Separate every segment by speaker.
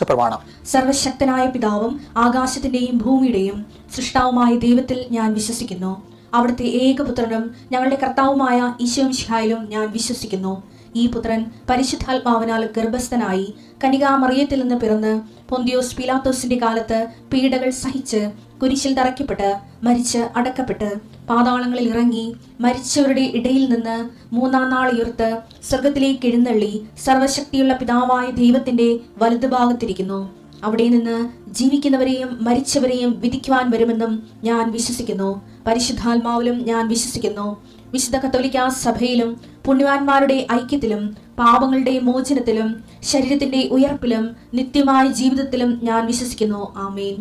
Speaker 1: വിശ്വാസ പ്രമാണം.
Speaker 2: സർവശക്തനായ പിതാവും ആകാശത്തിന്റെയും ഭൂമിയുടെയും സൃഷ്ടാവുമായ ദൈവത്തിൽ ഞാൻ വിശ്വസിക്കുന്നു. അവിടുത്തെ ഏകപുത്രനും ഞങ്ങളുടെ കർത്താവുമായ ഈശോ മിശിഹായിലും ഞാൻ വിശ്വസിക്കുന്നു. ഈ പുത്രൻ പരിശുദ്ധാത്മാവിനാൽ ഗർഭസ്ഥനായി കന്യകാമറിയത്തിൽ നിന്ന് പിറന്ന് പൊന്തിയോസ് പീലാത്തോസിന്റെ കാലത്ത് പീഡകൾ സഹിച്ച് കുരിശിൽ തറയ്ക്കപ്പെട്ട് മരിച്ച് അടക്കപ്പെട്ട് പാതാളങ്ങളിൽ ഇറങ്ങി മരിച്ചവരുടെ ഇടയിൽ നിന്ന് മൂന്നാം നാൾ ഉയർത്ത് സ്വർഗത്തിലേക്ക് എഴുന്നള്ളി സർവശക്തിയുള്ള പിതാവായ ദൈവത്തിന്റെ വലതുഭാഗത്തിരിക്കുന്നു. അവിടെ നിന്ന് ജീവിക്കുന്നവരെയും മരിച്ചവരെയും വിധിക്കുവാൻ വരുമെന്നും ഞാൻ വിശ്വസിക്കുന്നു. പരിശുദ്ധാത്മാവിലും ഞാൻ വിശ്വസിക്കുന്നു. വിശുദ്ധ കത്തോലിക്കാ സഭയിലും പുണ്യവാന്മാരുടെ ഐക്യത്തിലും പാപങ്ങളുടെ മോചനത്തിലും ശരീരത്തിന്റെ ഉയർപ്പിലും നിത്യമായ ജീവിതത്തിലും ഞാൻ വിശ്വസിക്കുന്നു. ആമേൻ.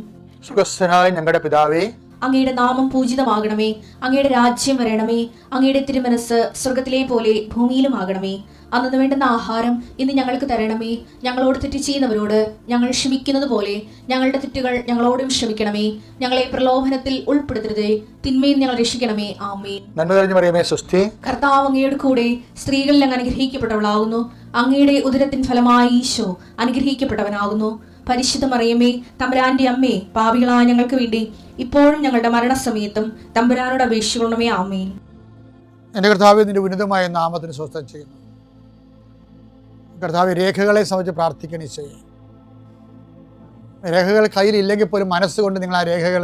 Speaker 1: സുഖസ്ഥനായ ഞങ്ങളുടെ പിതാവേ,
Speaker 2: അങ്ങയുടെ നാമം പൂജിതമാകണമേ. അങ്ങയുടെ രാജ്യം വരണമേ. അങ്ങയുടെ തിരുമനസ് സ്വർഗത്തിലെ പോലെ ഭൂമിയിലുമാകണമേ. അന്നു വേണ്ടുന്ന ആഹാരം ഇന്ന് ഞങ്ങൾക്ക് തരണമേ. ഞങ്ങളോട് തെറ്റ് ചെയ്യുന്നവരോട് ഞങ്ങൾ ക്ഷമിക്കുന്നത് പോലെ ഞങ്ങളുടെ തെറ്റുകൾ ഞങ്ങളോടും ക്ഷമിക്കണമേ. ഞങ്ങളെ പ്രലോഭനത്തിൽ ഉൾപ്പെടുത്തരുതേ, തിന്മയിൽ ഞങ്ങൾ രക്ഷിക്കണമേ. ആമേൻ.
Speaker 1: നന്മ നിറഞ്ഞ മറിയമേ, സ്വസ്തി.
Speaker 2: കർത്താവ് അങ്ങയുടെ കൂടെ സ്ത്രീകളിൽ അങ്ങ് അനുഗ്രഹിക്കപ്പെട്ടവളാകുന്നു. അങ്ങയുടെ ഉദരത്തിൻ ഫലമായി ഈശോ അനുഗ്രഹിക്കപ്പെട്ടവനാകുന്നു. പരിശുദ്ധ മറിയമേ, തമ്പുരാന്റെ അമ്മേ, പാപികളായ ഞങ്ങൾക്ക് വേണ്ടി ഇപ്പോഴും ഞങ്ങളുടെ മരണസമയത്തും തമ്പുരാനോട് അപേക്ഷിക്കണമേ. ആമേൻ.
Speaker 1: എൻ്റെ കർത്താവേ, നിന്റെ ഉന്നതമായ നാമത്തിന് സ്വസ്ഥം ചെയ്യുന്നു. കർത്താവ്, രേഖകളെ സംബന്ധിച്ച് പ്രാർത്ഥിക്കണേ ചെയ്യും. രേഖകൾ കയ്യിലില്ലെങ്കിൽ പോലും മനസ്സുകൊണ്ട് നിങ്ങൾ ആ രേഖകൾ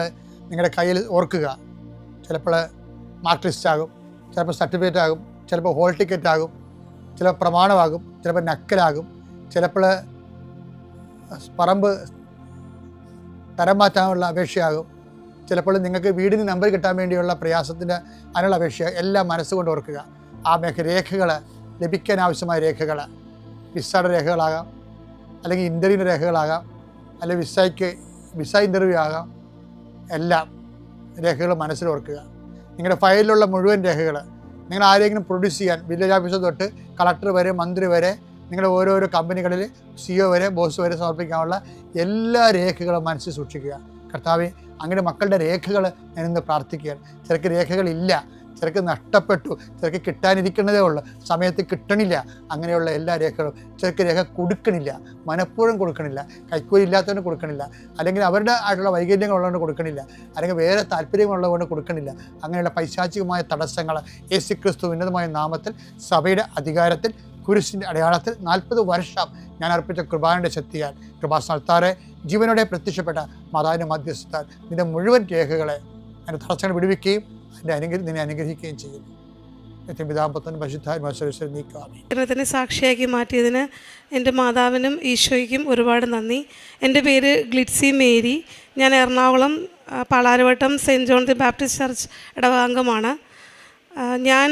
Speaker 1: നിങ്ങളുടെ കയ്യിൽ ഓർക്കുക. ചിലപ്പോൾ മാർക്ക് ലിസ്റ്റ് ആകും, ചിലപ്പോൾ സർട്ടിഫിക്കറ്റ് ആകും, ചിലപ്പോൾ ഹോൾ ടിക്കറ്റ് ആകും, ചിലപ്പോൾ പ്രമാണമാകും, ചിലപ്പോൾ നക്കലാകും, ചിലപ്പോൾ പറമ്പ് തരം മാറ്റാനുള്ള അപേക്ഷയാകും, ചിലപ്പോൾ നിങ്ങൾക്ക് വീടിന് നമ്പർ കിട്ടാൻ വേണ്ടിയുള്ള പ്രയാസത്തിൻ്റെ അതിനുള്ള അപേക്ഷ. എല്ലാം മനസ്സുകൊണ്ട് ഓർക്കുക. ആ രേഖകൾ ലഭിക്കാൻ ആവശ്യമായ രേഖകൾ വിസയുടെ രേഖകളാകാം, അല്ലെങ്കിൽ ഇൻ്റർവ്യൂവിൻ്റെ രേഖകളാകാം, അല്ലെങ്കിൽ വിസ ഇൻ്റർവ്യൂ ആകാം. എല്ലാം രേഖകൾ മനസ്സിൽ ഓർക്കുക. നിങ്ങളുടെ ഫയലിലുള്ള മുഴുവൻ രേഖകൾ നിങ്ങൾ ആരെങ്കിലും പ്രൊഡ്യൂസ് ചെയ്യാൻ വില്ലേജ് ഓഫീസർ തൊട്ട് കളക്ടർ വരെ മന്ത്രി വരെ നിങ്ങളുടെ ഓരോരോ കമ്പനികളിൽ CEO വരെ ബോസ് വരെ സമർപ്പിക്കാനുള്ള എല്ലാ രേഖകളും മനസ്സിൽ സൂക്ഷിക്കുക. കർത്താവേ, അങ്ങയുടെ മക്കളുടെ രേഖകൾ ഞാനിന്ന് പ്രാർത്ഥിക്കുകയാണ്. ചിലർക്ക് രേഖകളില്ല, ചിലർക്ക് നഷ്ടപ്പെട്ടു, ചിലർക്ക് കിട്ടാനിരിക്കുന്നതേ ഉള്ളൂ, സമയത്ത് കിട്ടണില്ല. അങ്ങനെയുള്ള എല്ലാ രേഖകളും ചിലർക്ക് രേഖ കൊടുക്കണില്ല, മനഃപൂർവ്വം കൊടുക്കണില്ല, കൈക്കൂലി ഇല്ലാത്തതുകൊണ്ട് കൊടുക്കണില്ല, അല്ലെങ്കിൽ അവരുടെ ആയിട്ടുള്ള വൈകല്യങ്ങളുള്ളതുകൊണ്ട് കൊടുക്കണില്ല, അല്ലെങ്കിൽ വേറെ താല്പര്യമുള്ളതുകൊണ്ട് കൊടുക്കണില്ല. അങ്ങനെയുള്ള പൈശാചികമായ തടസ്സങ്ങൾ യേശുക്രിസ്തു ഉന്നതമായ നാമത്തിൽ സഭയുടെ അധികാരത്തിൽ കുരിശിൻ്റെ അടയാളത്തിൽ 40 വർഷം ഞാൻ അർപ്പിച്ച കൃപാന്റെ ശക്തിയാൽ കൃപാസ്ഥാനത്താറെ ജീവനോടെ പ്രത്യക്ഷപ്പെട്ട മാതാവിൻ്റെ മധ്യസ്ഥത്താൽ നിന്റെ മുഴുവൻ രേഖകളെ അതിൻ്റെ തടസ്സങ്ങൾ വിടുവിക്കുകയും നിന്നെ അനുഗ്രഹിക്കുകയും ചെയ്യുന്നു.
Speaker 3: ത്തിനെ സാക്ഷിയാക്കി മാറ്റിയതിന് എൻ്റെ മാതാവിനും ഈശോയ്ക്കും ഒരുപാട് നന്ദി. എൻ്റെ പേര് ഗ്ലിറ്റ്സി മേരി. ഞാൻ Ernakulam Palarivattom saint John the Baptist church ഇടവകാംഗമാണ്. ഞാൻ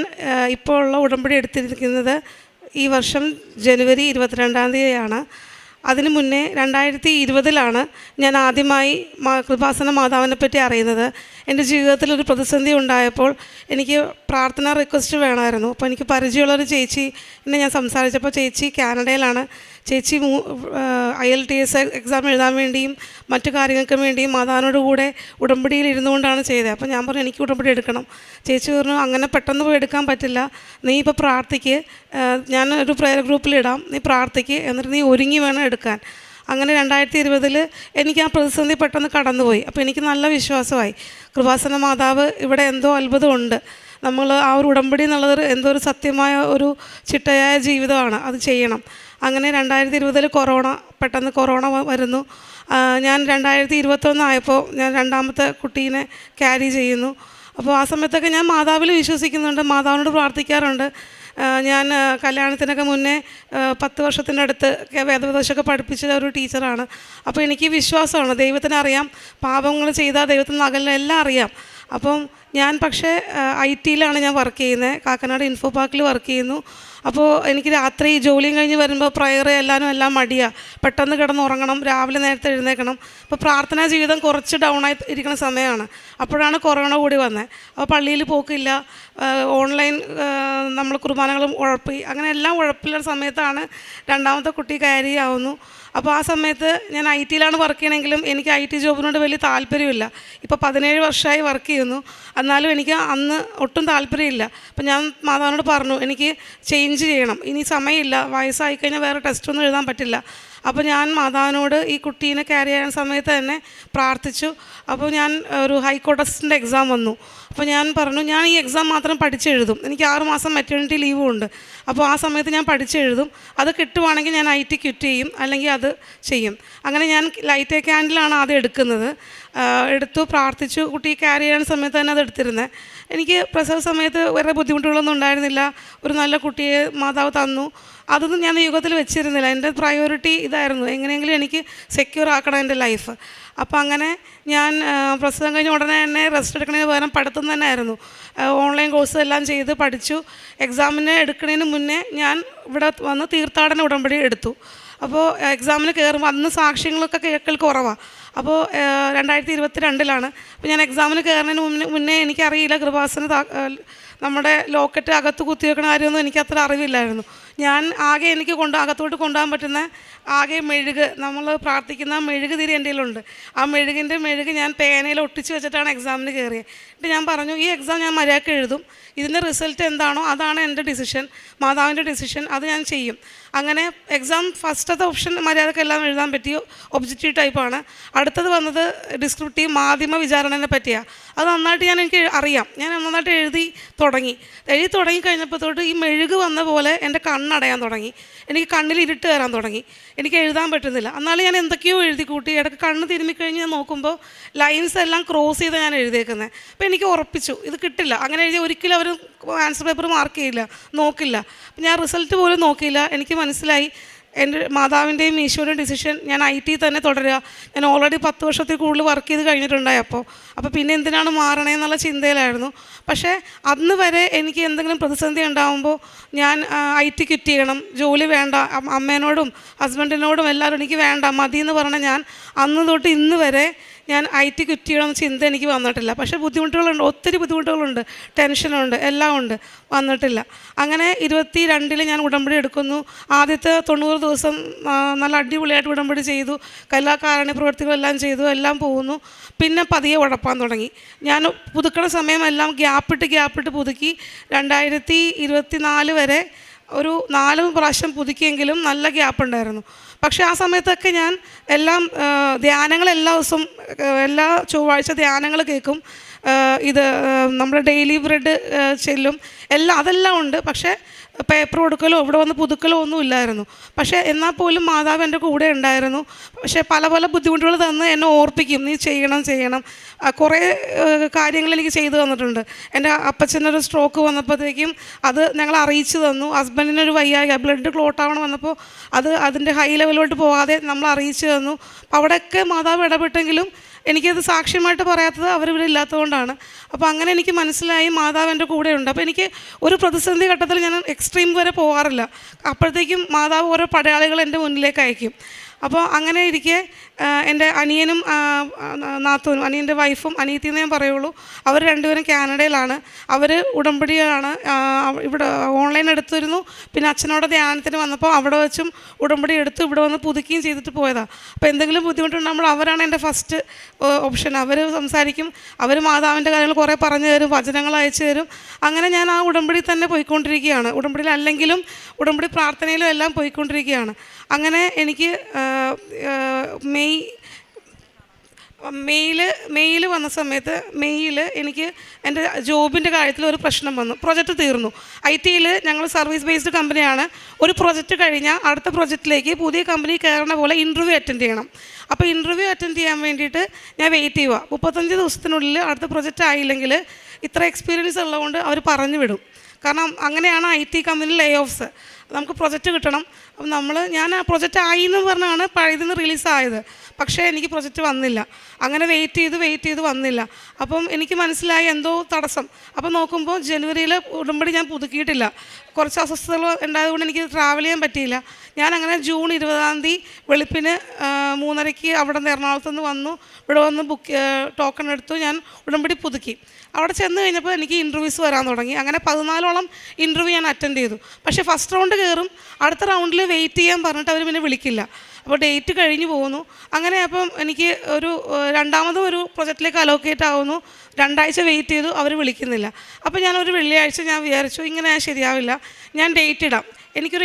Speaker 3: ഇപ്പോൾ ഉള്ള ഉടമ്പടി എടുത്തിരിക്കുന്നത് ഈ വർഷം ജനുവരി 22-ാം തീയതിയാണ്. അതിനു മുന്നേ 2020-ലാണ് ഞാൻ ആദ്യമായി കൃപാസന മാതാവിനെ പറ്റി അറിയുന്നത്. എൻ്റെ ജീവിതത്തിലൊരു പ്രതിസന്ധി ഉണ്ടായപ്പോൾ എനിക്ക് പ്രാർത്ഥന റിക്വസ്റ്റ് വേണമായിരുന്നു. അപ്പോൾ എനിക്ക് പരിചയമുള്ളൊരു ചേച്ചി എന്നെ ഞാൻ സംസാരിച്ചപ്പോൾ ചേച്ചി കാനഡയിലാണ്. ചേച്ചി IELTS എക്സാം എഴുതാൻ വേണ്ടിയും മറ്റു കാര്യങ്ങൾക്ക് വേണ്ടിയും മാതാവിനോട് കൂടെ ഉടമ്പടിയിൽ ഇരുന്നുകൊണ്ടാണ് ചെയ്തത്. അപ്പോൾ ഞാൻ പറഞ്ഞു എനിക്ക് ഉടമ്പടി എടുക്കണം. ചേച്ചി പറഞ്ഞു അങ്ങനെ പെട്ടെന്ന് പോയി എടുക്കാൻ പറ്റില്ല, നീ ഇപ്പോൾ പ്രാർത്ഥിക്ക്, ഞാൻ ഒരു പ്രയർ ഗ്രൂപ്പിലിടാം, നീ പ്രാർത്ഥിക്ക്, എന്നിട്ട് നീ ഒരുങ്ങി വേണം എടുക്കാൻ. അങ്ങനെ 2020 എനിക്ക് ആ പ്രതിസന്ധി പെട്ടെന്ന് കടന്നുപോയി. അപ്പോൾ എനിക്ക് നല്ല വിശ്വാസമായി, കൃപാസന മാതാവ് ഇവിടെ എന്തോ അത്ഭുതമുണ്ട്, നമ്മൾ ആ ഒരു ഉടമ്പടി എന്നുള്ളത് എന്തോ ഒരു സത്യമായ ഒരു ചിട്ടയായ ജീവിതമാണ്, അത് ചെയ്യണം. അങ്ങനെ 2020 പെട്ടെന്ന് കൊറോണ വരുന്നു. ഞാൻ 2021 ആയപ്പോൾ ഞാൻ രണ്ടാമത്തെ കുട്ടീനെ ക്യാരി ചെയ്യുന്നു. അപ്പോൾ ആ സമയത്തൊക്കെ ഞാൻ മാതാവിൽ വിശ്വസിക്കുന്നുണ്ട്, മാതാവിനോട് പ്രാർത്ഥിക്കാറുണ്ട്. ഞാൻ കല്യാണത്തിനൊക്കെ മുന്നേ 10 വർഷത്തിൻ്റെ അടുത്ത് വേദോപദേശമൊക്കെ പഠിപ്പിച്ച ഒരു ടീച്ചറാണ്. അപ്പോൾ എനിക്ക് വിശ്വാസമാണ്, ദൈവത്തിന് അറിയാം, പാപങ്ങൾ ചെയ്താൽ ദൈവത്തിന് അകലിൽ എല്ലാം അറിയാം. അപ്പം ഞാൻ പക്ഷേ IT-യിലാണ് ഞാൻ വർക്ക് ചെയ്യുന്നത്, കാക്കനാട് ഇൻഫോ പാർക്കിൽ വർക്ക് ചെയ്യുന്നു. അപ്പോൾ എനിക്ക് രാത്രി ജോലിയും കഴിഞ്ഞ് വരുമ്പോൾ പ്രയർ എല്ലാം മടിയാണ്, പെട്ടെന്ന് കിടന്നുറങ്ങണം, രാവിലെ നേരത്തെ എഴുന്നേൽക്കണം. അപ്പോൾ പ്രാർത്ഥനാ ജീവിതം കുറച്ച് ഡൗണായി ഇരിക്കുന്ന സമയമാണ്. അപ്പോഴാണ് കൊറോണ കൂടി വന്നത്. അപ്പോൾ പള്ളിയിൽ പോക്കില്ല, ഓൺലൈൻ നമ്മൾ കുർബാനകളും ഉഴപ്പി, അങ്ങനെ എല്ലാം ഉഴപ്പിലുള്ള സമയത്താണ് രണ്ടാമത്തെ കുട്ടി ക്യാരി ആവുന്നു. അപ്പോൾ ആ സമയത്ത് ഞാൻ IT-യിലാണ് വർക്ക് ചെയ്യണമെങ്കിലും എനിക്ക് IT ജോബിനോട് വലിയ താല്പര്യമില്ല. ഇപ്പോൾ 17 വർഷമായി വർക്ക് ചെയ്യുന്നു, എന്നാലും എനിക്ക് അന്ന് ഒട്ടും താല്പര്യമില്ല. അപ്പം ഞാൻ മാതാവിനോട് പറഞ്ഞു എനിക്ക് ചേഞ്ച് ചെയ്യണം, ഇനി സമയമില്ല, വയസ്സായിക്കഴിഞ്ഞാൽ വേറെ ടെസ്റ്റൊന്നും എഴുതാൻ പറ്റില്ല. അപ്പോൾ ഞാൻ മാതാവിനോട് ഈ കുട്ടീനെ ക്യാരി ചെയ്യാൻ സമയത്ത് തന്നെ പ്രാർത്ഥിച്ചു. അപ്പോൾ ഞാൻ ഒരു ഹൈക്കോർട്ട് അസിസ്റ്റൻ്റ് എക്സാം വന്നു. അപ്പോൾ ഞാൻ പറഞ്ഞു, ഞാൻ ഈ എക്സാം മാത്രം പഠിച്ചെഴുതും, എനിക്ക് 6 മാസം മെറ്റേണിറ്റി ലീവും ഉണ്ട്. അപ്പോൾ ആ സമയത്ത് ഞാൻ പഠിച്ചെഴുതും, അത് കിട്ടുവാണെങ്കിൽ ഞാൻ IT ക്വിറ്റ് ചെയ്യും, അല്ലെങ്കിൽ അത് ചെയ്യും. അങ്ങനെ ഞാൻ ലൈറ്റ് ക്യാൻഡിലാണ് ആദ്യം എടുക്കുന്നത്. എടുത്തു, പ്രാർത്ഥിച്ചു. കുട്ടി ക്യാരി ചെയ്യാൻ സമയത്ത് തന്നെ അത് എടുത്തിരുന്നത്. എനിക്ക് പ്രസവ സമയത്ത് വേറെ ബുദ്ധിമുട്ടുകളൊന്നും ഉണ്ടായിരുന്നില്ല. ഒരു നല്ല കുട്ടിയെ മാതാവ് തന്നു. അതൊന്നും ഞാൻ യുഗത്തിൽ വെച്ചിരുന്നില്ല. എൻ്റെ പ്രയോറിറ്റി ഇതായിരുന്നു, എങ്ങനെയെങ്കിലും എനിക്ക് സെക്യൂർ ആക്കണം എൻ്റെ ലൈഫ്. അപ്പോൾ അങ്ങനെ ഞാൻ പ്രസവം കഴിഞ്ഞ ഉടനെ തന്നെ റെസ്റ്റ് എടുക്കുന്നതിന് പകരം പഠിത്തം തന്നെ ആയിരുന്നു. ഓൺലൈൻ കോഴ്സ് എല്ലാം ചെയ്ത് പഠിച്ചു. എക്സാമിന് എടുക്കുന്നതിന് മുന്നേ ഞാൻ ഇവിടെ വന്ന് തീർത്ഥാടന ഉടമ്പടി എടുത്തു. അപ്പോൾ എക്സാമിന് കയറുമ്പോൾ അന്ന് സാക്ഷ്യങ്ങളൊക്കെ കേൾക്കൽ കുറവാണ്. അപ്പോൾ 2022 അപ്പോൾ ഞാൻ എക്സാമിന് കയറുന്നതിന് മുന്നേ എനിക്കറിയില്ല കൃപാസന നമ്മുടെ ലോക്കറ്റ് അകത്ത് കുത്തിവെക്കണ കാര്യമൊന്നും എനിക്ക് അത്ര അറിവില്ലായിരുന്നു. ഞാൻ ആകെ എനിക്ക് അകത്തോട്ട് കൊണ്ടുപോകാൻ പറ്റുന്ന ആകെ മെഴുക്, നമ്മൾ പ്രാർത്ഥിക്കുന്ന മെഴുക് തിരി എൻ്റെ കയ്യിലുണ്ട്. ആ മെഴുക് ഞാൻ പേനയിൽ ഒട്ടിച്ച് വെച്ചിട്ടാണ് എക്സാമിന് കയറിയത്. എന്നിട്ട് ഞാൻ പറഞ്ഞു, ഈ എക്സാം ഞാൻ മര്യാദയ്ക്ക് എഴുതും, ഇതിൻ്റെ റിസൾട്ട് എന്താണോ അതാണ് എൻ്റെ ഡിസിഷൻ, മാതാവിൻ്റെ ഡിസിഷൻ, അത് ഞാൻ ചെയ്യും. അങ്ങനെ എക്സാം ഫസ്റ്റത്തെ ഓപ്ഷൻ മര്യാദയ്ക്ക് എല്ലാം എഴുതാൻ പറ്റിയ ഒബ്ജക്റ്റീവ് ടൈപ്പാണ്. അടുത്തത് വന്നത് ഡിസ്ക്രിപ്റ്റീവ് മാധ്യമ വിചാരണനെ പറ്റിയാണ്. അത് നന്നായിട്ട് എനിക്ക് അറിയാം. ഞാൻ നന്നായിട്ട് എഴുതി തുടങ്ങി കഴിഞ്ഞപ്പോൾ തൊട്ട് ഈ മെഴുക് വന്ന പോലെ എൻ്റെ കണ്ണടയാൻ തുടങ്ങി. എനിക്ക് കണ്ണിൽ ഇരുട്ട് കയറാൻ തുടങ്ങി. എനിക്ക് എഴുതാൻ പറ്റുന്നില്ല. എന്നാലും ഞാൻ എന്തൊക്കെയോ എഴുതി കൂട്ടി. ഇടയ്ക്ക് കണ്ണ് തിരുമ്മിക്കഴിഞ്ഞ് ഞാൻ നോക്കുമ്പോൾ ലൈൻസ് എല്ലാം ക്രോസ് ചെയ്ത് ഞാൻ എഴുതിയേക്കുന്നത്. അപ്പോൾ എനിക്ക് ഉറപ്പിച്ചു ഇത് കിട്ടില്ല. അങ്ങനെ എഴുതി ഒരിക്കലും അവർ ആൻസർ പേപ്പർ മാർക്ക് ചെയ്യില്ല, നോക്കില്ല. അപ്പം ഞാൻ റിസൾട്ട് പോലും നോക്കിയില്ല. എനിക്ക് മനസ്സിലായി എൻ്റെ മാതാവിൻ്റെയും ഈശോയുടെയും ഡിസിഷൻ ഞാൻ IT തന്നെ തുടരുക. ഞാൻ ഓൾറെഡി 10 വർഷത്തിൽ കൂടുതൽ വർക്ക് ചെയ്ത് കഴിഞ്ഞിട്ടുണ്ടായി. അപ്പോൾ പിന്നെ എന്തിനാണ് മാറണേ എന്നുള്ള ചിന്തയിലായിരുന്നു. പക്ഷേ അന്ന് വരെ എനിക്ക് എന്തെങ്കിലും പ്രതിസന്ധി ഉണ്ടാകുമ്പോൾ ഞാൻ IT ക്വിറ്റ് ചെയ്യണം, ജോലി വേണ്ട, അമ്മേനോടും ഹസ്ബൻഡിനോടും എല്ലാവരും എനിക്ക് വേണ്ട മതി എന്ന് പറഞ്ഞാൽ ഞാൻ അന്ന് തൊട്ട് ഇന്ന് വരെ ഞാൻ IT ക്വിറ്റ് ചെയ്യണമെന്ന് ചിന്ത എനിക്ക് വന്നിട്ടില്ല. പക്ഷേ ബുദ്ധിമുട്ടുകളുണ്ട്, ഒത്തിരി ബുദ്ധിമുട്ടുകളുണ്ട്, ടെൻഷനുണ്ട്, എല്ലാം ഉണ്ട്, വന്നിട്ടില്ല. അങ്ങനെ 22 ഞാൻ ഉടമ്പടി എടുക്കുന്നു. ആദ്യത്തെ 90 ദിവസം നല്ല അടിപൊളിയായിട്ട് ഉടമ്പടി ചെയ്തു. എല്ലാ കാരുണ്യ പ്രവൃത്തികളെല്ലാം ചെയ്തു, എല്ലാം പോകുന്നു. പിന്നെ പതിയെ ഉഴപ്പാൻ തുടങ്ങി. ഞാൻ പുതുക്കണ സമയമെല്ലാം ഗ്യാപ്പിട്ട് പുതുക്കി. 2024 വരെ ഒരു 4 പ്രാവശ്യം പുതുക്കിയെങ്കിലും നല്ല ഗ്യാപ്പ് ഉണ്ടായിരുന്നു. പക്ഷേ ആ സമയത്തൊക്കെ ഞാൻ ധ്യാനങ്ങൾ എല്ലാ ദിവസവും എല്ലാ ചൊവ്വാഴ്ച ധ്യാനങ്ങൾ കേൾക്കും. ഇത് നമ്മുടെ ഡെയിലി ബ്രെഡ് ചെല്ലും, അതെല്ലാം ഉണ്ട്. പക്ഷേ പേപ്പർ കൊടുക്കലോ ഇവിടെ വന്ന് പുതുക്കലോ ഒന്നും ഇല്ലായിരുന്നു. പക്ഷേ എന്നാൽ പോലും മാതാവ് എൻ്റെ കൂടെ ഉണ്ടായിരുന്നു. പക്ഷേ പല ബുദ്ധിമുട്ടുകൾ തന്ന് എന്നെ ഓർപ്പിക്കും, നീ ചെയ്യണം. കുറേ കാര്യങ്ങൾ എനിക്ക് ചെയ്തു തന്നിട്ടുണ്ട്. എൻ്റെ അപ്പച്ചനൊരു സ്ട്രോക്ക് വന്നപ്പോഴത്തേക്കും അത് ഞങ്ങൾ അറിയിച്ചു തന്നു. ഹസ്ബൻഡിനൊരു വയ്യായ്ക, ബ്ലഡ് ക്ലോട്ട് ആവണം വന്നപ്പോൾ അതിൻ്റെ ഹൈ ലെവലിലോട്ട് പോകാതെ നമ്മൾ അറിയിച്ചു തന്നു. അവിടെയൊക്കെ മാതാവ് ഇടപെട്ടെങ്കിലും എനിക്കത് സാക്ഷ്യമായിട്ട് പറയാത്തത് അവരിവിടെ ഇല്ലാത്തതുകൊണ്ടാണ്. അപ്പോൾ അങ്ങനെ എനിക്ക് മനസ്സിലായി മാതാവ് എൻ്റെ കൂടെയുണ്ട്. അപ്പോൾ എനിക്ക് ഒരു പ്രതിസന്ധി ഘട്ടത്തിൽ ഞാൻ എക്സ്ട്രീം വരെ പോകാറില്ല. അപ്പോഴത്തേക്കും മാതാവ് ഓരോ പടയാളികൾ എൻ്റെ മുന്നിലേക്ക് അയക്കും. അപ്പോൾ അങ്ങനെ ഇരിക്കെ എൻ്റെ അനിയനും നാത്തൂനും, അനിയൻ്റെ വൈഫും അനിയത്തിയെന്ന് ഞാൻ പറയുള്ളൂ, അവർ രണ്ടുപേരും കാനഡയിലാണ്. അവർ ഉടമ്പടിയാണ് ഇവിടെ ഓൺലൈൻ എടുത്തിരുന്നു. പിന്നെ അച്ഛനോടെ ധ്യാനത്തിന് വന്നപ്പോൾ അവിടെ വെച്ചും ഉടമ്പടി എടുത്ത് ഇവിടെ വന്ന് പുതുക്കുകയും ചെയ്തിട്ട് പോയതാണ്. അപ്പോൾ എന്തെങ്കിലും ബുദ്ധിമുട്ടുണ്ടാകുമ്പോൾ അവരാണ് എൻ്റെ ഫസ്റ്റ് ഓപ്ഷൻ. അവർ സംസാരിക്കും, അവർ മാതാവിൻ്റെ കാര്യങ്ങൾ കുറേ പറഞ്ഞു തരും, വചനങ്ങൾ അയച്ചു തരും. അങ്ങനെ ഞാൻ ആ ഉടമ്പടി തന്നെ പോയിക്കൊണ്ടിരിക്കുകയാണ്. ഉടമ്പടിയിൽ അല്ലെങ്കിലും ഉടമ്പടി പ്രാർത്ഥനയിലും എല്ലാം പോയിക്കൊണ്ടിരിക്കുകയാണ്. അങ്ങനെ എനിക്ക് മെയ്യിൽ വന്ന സമയത്ത് എനിക്ക് എൻ്റെ ജോബിൻ്റെ കാര്യത്തിൽ ഒരു പ്രശ്നം വന്നു. പ്രൊജക്റ്റ് തീർന്നു. IT-യിൽ ഞങ്ങൾ സർവീസ് ബേസ്ഡ് കമ്പനിയാണ്. ഒരു പ്രൊജക്റ്റ് കഴിഞ്ഞാൽ അടുത്ത പ്രൊജക്റ്റിലേക്ക് പുതിയ കമ്പനി കയറുന്ന പോലെ ഇൻ്റർവ്യൂ അറ്റൻഡ് ചെയ്യണം. അപ്പോൾ ഇൻ്റർവ്യൂ അറ്റൻഡ് ചെയ്യാൻ വേണ്ടിയിട്ട് ഞാൻ വെയിറ്റ് ചെയ്യുക. 35 ദിവസത്തിനുള്ളിൽ അടുത്ത പ്രൊജക്റ്റ് ആയില്ലെങ്കിൽ ഇത്ര എക്സ്പീരിയൻസ് ഉള്ളതുകൊണ്ട് അവർ പറഞ്ഞു വിടും. കാരണം അങ്ങനെയാണ് IT കമ്പനി ലേ ഓഫ്സ്. നമുക്ക് പ്രൊജക്റ്റ് കിട്ടണം. അപ്പം ഞാൻ ആ പ്രൊജക്റ്റ് ആയി എന്ന് പറഞ്ഞാണ് പഴയതിന്ന് റിലീസായത്. പക്ഷേ എനിക്ക് പ്രൊജക്റ്റ് വന്നില്ല. അങ്ങനെ വെയിറ്റ് ചെയ്ത് വന്നില്ല. അപ്പം എനിക്ക് മനസ്സിലായി എന്തോ തടസ്സം. അപ്പം നോക്കുമ്പോൾ ജനുവരിയിൽ ഉടമ്പടി ഞാൻ പുതുക്കിയിട്ടില്ല. കുറച്ച് അസ്വസ്ഥതകൾ ഉണ്ടായതുകൊണ്ട് എനിക്ക് ട്രാവൽ ചെയ്യാൻ പറ്റിയില്ല. ഞാൻ അങ്ങനെ ജൂൺ 20 വെളുപ്പിന് 3:30 അവിടെ നിന്ന് എറണാകുളത്ത് നിന്ന് വന്നു. ഇവിടെ വന്ന് ടോക്കൺ എടുത്തു. ഞാൻ ഉടമ്പടി പുതുക്കി. അവിടെ ചെന്ന് കഴിഞ്ഞപ്പോൾ എനിക്ക് ഇൻ്റർവ്യൂസ് വരാൻ തുടങ്ങി. അങ്ങനെ 14ഓളം ഇൻ്റർവ്യൂ ഞാൻ അറ്റൻഡ് ചെയ്തു. പക്ഷേ ഫസ്റ്റ് റൗണ്ട് കയറും, അടുത്ത റൗണ്ടിൽ വെയിറ്റ് ചെയ്യാൻ പറഞ്ഞിട്ട് അവർ പിന്നെ വിളിക്കില്ല. അപ്പോൾ ഡേറ്റ് കഴിഞ്ഞ് പോകുന്നു. അങ്ങനെ അപ്പം എനിക്ക് രണ്ടാമതും ഒരു പ്രൊജക്റ്റിലേക്ക് അലോക്കേറ്റ് ആവുന്നു. 2 ആഴ്ച വെയിറ്റ് ചെയ്തു, അവർ വിളിക്കുന്നില്ല. അപ്പോൾ ഞാനൊരു വെള്ളിയാഴ്ച ഞാൻ വിചാരിച്ചു ഇങ്ങനെ ശരിയാവില്ല, ഞാൻ ഡേറ്റ് ഇടാം. എനിക്ക്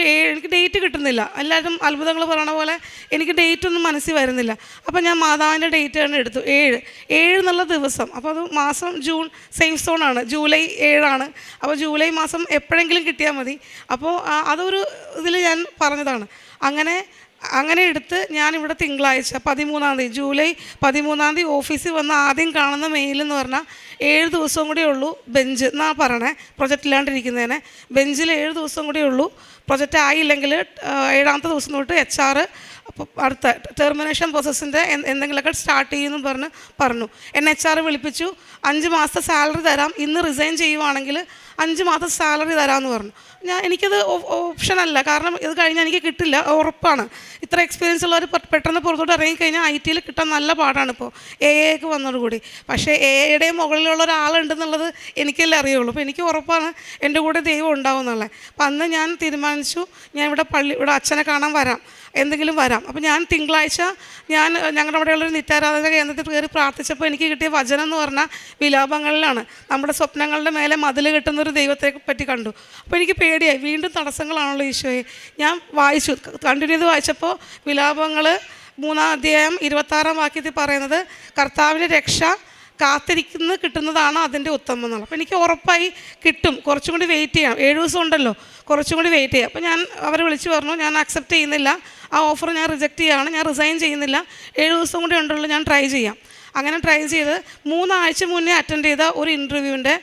Speaker 3: ഡേറ്റ് കിട്ടുന്നില്ല. എല്ലാവരും അത്ഭുതങ്ങൾ പറയണ പോലെ എനിക്ക് ഡേറ്റ് ഒന്നും മനസ്സിൽ വരുന്നില്ല. അപ്പോൾ ഞാൻ മാതാവിൻ്റെ ഡേറ്റ് തന്നെ എടുത്തു, 7 എന്നുള്ള ദിവസം. അപ്പോൾ അത് മാസം ജൂൺ, സേഫ് സോണാണ്, ജൂലൈ 7 അപ്പോൾ ജൂലൈ മാസം എപ്പോഴെങ്കിലും കിട്ടിയാൽ മതി. അപ്പോൾ അതൊരു ഇതിൽ ഞാൻ പറഞ്ഞതാണ്. അങ്ങനെ എടുത്ത് ഞാനിവിടെ തിങ്കളാഴ്ച 13-ാം തീയതി, ജൂലൈ 13-ാം തീയതി ഓഫീസിൽ വന്ന് ആദ്യം കാണുന്ന മെയിലെന്ന് പറഞ്ഞാൽ 7 ദിവസം കൂടെ ഉള്ളൂ ബെഞ്ച് എന്നാ പറയണേ, പ്രൊജക്റ്റ് ഇല്ലാണ്ടിരിക്കുന്നതിന്. ബെഞ്ചിൽ 7 ദിവസം കൂടെ ഉള്ളൂ, പ്രൊജക്റ്റ് ആയില്ലെങ്കിൽ 7-ാമത്തെ ദിവസം തൊട്ട് HR അപ്പോൾ അടുത്ത ടെർമിനേഷൻ പ്രോസസ്സിൻ്റെ എന്തെങ്കിലുമൊക്കെ സ്റ്റാർട്ട് ചെയ്യുമെന്ന് പറഞ്ഞു. എന്നെ HR വിളിപ്പിച്ചു, 5 മാസത്തെ സാലറി തരാം, ഇന്ന് റിസൈൻ ചെയ്യുവാണെങ്കിൽ 5 മാസത്തെ സാലറി തരാമെന്ന് പറഞ്ഞു. എനിക്കത് ഓപ്ഷനല്ല, കാരണം ഇത് കഴിഞ്ഞാൽ എനിക്ക് കിട്ടില്ല, ഉറപ്പാണ്. ഇത്ര എക്സ്പീരിയൻസ് ഉള്ളവർ പെട്ടെന്ന് പുറത്തോട്ട് ഇറങ്ങിക്കഴിഞ്ഞാൽ IT-ൽ കിട്ടാൻ നല്ല പാടാണ് ഇപ്പോൾ AI വന്നതോടുകൂടി. പക്ഷേ AI-യുടെ മുകളിലുള്ള ഒരാളുണ്ടെന്നുള്ളത് എനിക്കല്ലേ അറിയുള്ളൂ. അപ്പോൾ എനിക്ക് ഉറപ്പാണ് എൻ്റെ കൂടെ ദൈവം ഉണ്ടാവും എന്നുള്ളത്. അപ്പം അന്ന് ഞാൻ തീരുമാനിച്ചു, ഞാൻ ഇവിടെ അച്ഛനെ കാണാൻ വരാം, എന്തെങ്കിലും വരാം. അപ്പോൾ ഞാൻ തിങ്കളാഴ്ച ഞങ്ങളുടെ അവിടെയുള്ളൊരു നിത്യാരാധന കേന്ദ്രത്തിൽ കയറി പ്രാർത്ഥിച്ചപ്പോൾ എനിക്ക് കിട്ടിയ വചനം എന്ന് പറഞ്ഞാൽ വിലാപങ്ങളിലാണ്. നമ്മുടെ സ്വപ്നങ്ങളുടെ മേലെ മതിൽ കെട്ടുന്നൊരു ദൈവത്തെ പറ്റി കണ്ടു. അപ്പോൾ എനിക്ക് പേടിയായി, വീണ്ടും തടസ്സങ്ങളാണല്ലോ ഈശോയെ. ഞാൻ വായിച്ചു, കണ്ടിന്യൂ ചെയ്ത് വായിച്ചപ്പോൾ വിലാപങ്ങൾ 3-ാം അധ്യായം 26-ാം വാക്യത്തിൽ പറയുന്നത് കർത്താവിൻ്റെ രക്ഷ കാത്തിരിക്കുന്ന കിട്ടുന്നതാണ് അതിൻ്റെ ഉത്തമം എന്നുള്ളത്. അപ്പോൾ എനിക്ക് ഉറപ്പായി കിട്ടും, കുറച്ചും കൂടി വെയിറ്റ് ചെയ്യാം, 7 ദിവസം ഉണ്ടല്ലോ, കുറച്ചും കൂടി വെയിറ്റ് ചെയ്യാം. അപ്പോൾ ഞാൻ അവരെ വിളിച്ച് പറഞ്ഞു, ഞാൻ അക്സെപ്റ്റ് ചെയ്യുന്നില്ല, ആ ഓഫർ ഞാൻ റിജക്റ്റ് ചെയ്യുകയാണ്, ഞാൻ റിസൈൻ ചെയ്യുന്നില്ല, 7 ദിവസം കൂടി ഉണ്ടല്ലോ, ഞാൻ ട്രൈ ചെയ്യാം. അങ്ങനെ ട്രൈ ചെയ്ത് 3 ആഴ്ച മുന്നേ അറ്റൻഡ് ചെയ്ത ഒരു ഇൻ്റർവ്യൂവിൻ്റെ